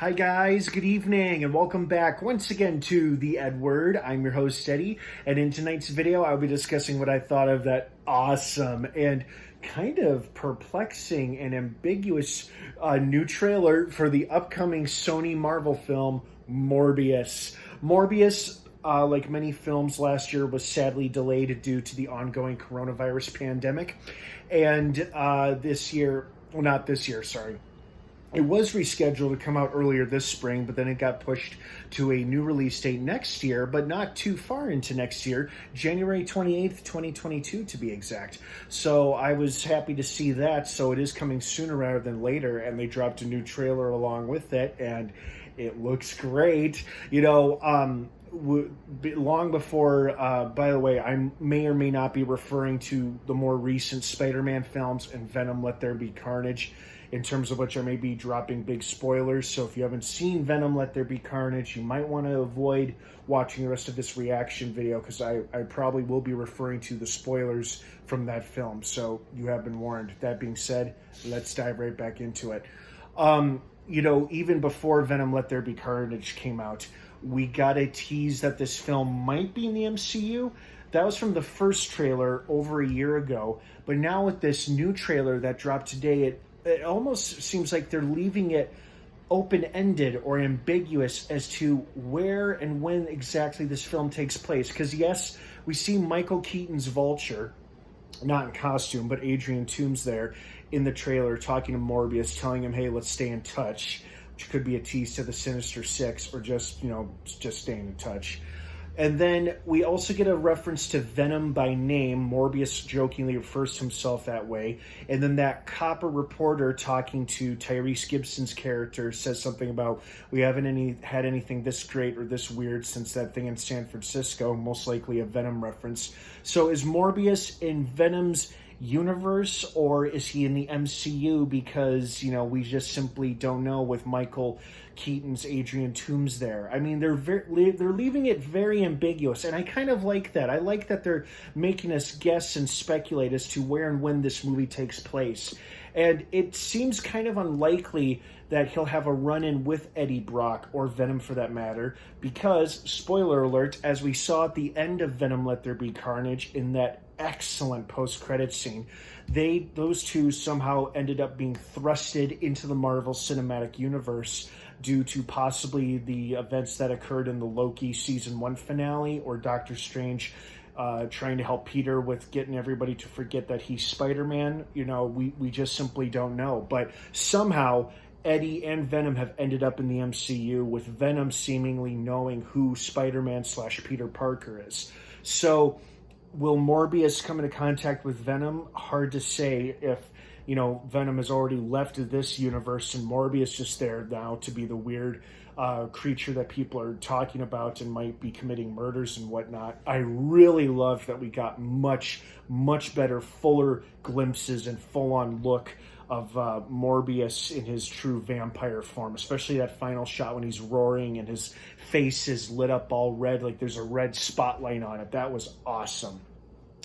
Hi guys, good evening, and welcome back once again to the EdWord. I'm your host, Eddie, and in tonight's video, I'll be discussing what I thought of that awesome and kind of perplexing and ambiguous new trailer for the upcoming Sony Marvel film, Morbius. Morbius, like many films last year, was sadly delayed due to the ongoing coronavirus pandemic, and this year, well, not this year, sorry. It was rescheduled to come out earlier this spring, but then it got pushed to a new release date next year, but not too far into next year, January 28th, 2022 to be exact. So I was happy to see that. So it is coming sooner rather than later, and they dropped a new trailer along with it, and it looks great. Long before, by the way, I may or may not be referring to the more recent Spider-Man films and Venom Let There Be Carnage, in terms of which I may be dropping big spoilers. So if you haven't seen Venom Let There Be Carnage, you might want to avoid watching the rest of this reaction video, because I probably will be referring to the spoilers from that film. So you have been warned. That being said, let's dive right back into it. Even before Venom Let There Be Carnage came out, we got a tease that this film might be in the MCU. That was from the first trailer over a year ago. But now with this new trailer that dropped today, it almost seems like they're leaving it open-ended or ambiguous as to where and when exactly this film takes place. Because yes, we see Michael Keaton's Vulture, not in costume, but Adrian Toomes there in the trailer talking to Morbius, telling him, hey, let's stay in touch, which could be a tease to the Sinister Six, or just staying in touch. And then we also get a reference to Venom by name. Morbius jokingly refers to himself that way. And then that copper reporter talking to Tyrese Gibson's character says something about, we haven't had anything this great or this weird since that thing in San Francisco, most likely a Venom reference. So is Morbius in Venom's universe, or is he in the MCU? Because, we just simply don't know with Michael Keaton's Adrian Toomes there. I mean, they're leaving it very ambiguous, and I kind of like that. I like that they're making us guess and speculate as to where and when this movie takes place. And it seems kind of unlikely that he'll have a run-in with Eddie Brock, or Venom for that matter, because, spoiler alert, as we saw at the end of Venom Let There Be Carnage in that excellent post-credit scene, those two somehow ended up being thrusted into the Marvel Cinematic Universe due to possibly the events that occurred in the Loki Season 1 finale, or Doctor Strange trying to help Peter with getting everybody to forget that he's Spider-Man. We just simply don't know. But somehow Eddie and Venom have ended up in the MCU, with Venom seemingly knowing who Spider-Man / Peter Parker is. So will Morbius come into contact with Venom? Hard to say if, Venom has already left this universe and Morbius is there now to be the weird creature that people are talking about and might be committing murders and whatnot. I really love that we got much, much better, fuller glimpses and full-on look of Morbius in his true vampire form, especially that final shot when he's roaring and his face is lit up all red, like there's a red spotlight on it. That was awesome.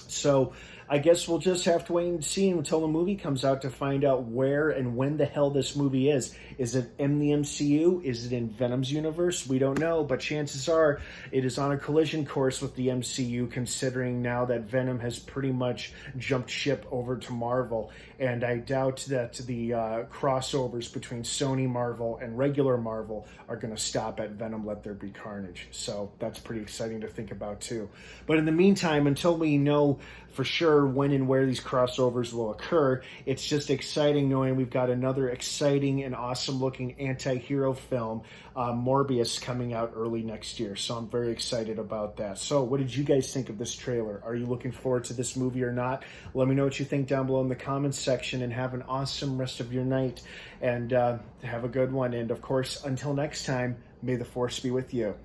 So I guess we'll just have to wait and see until the movie comes out to find out where and when the hell this movie is. Is it in the MCU? Is it in Venom's universe? We don't know, but chances are it is on a collision course with the MCU, considering now that Venom has pretty much jumped ship over to Marvel. And I doubt that the crossovers between Sony Marvel and regular Marvel are going to stop at Venom Let There Be Carnage. So that's pretty exciting to think about too. But in the meantime, until we know for sure when and where these crossovers will occur, it's just exciting knowing we've got another exciting and awesome looking anti-hero film, Morbius, coming out early next year. So I'm very excited about that. So what did you guys think of this trailer? Are you looking forward to this movie or not? Let me know what you think down below in the comments section, and have an awesome rest of your night, and have a good one. And of course, until next time, may the Force be with you.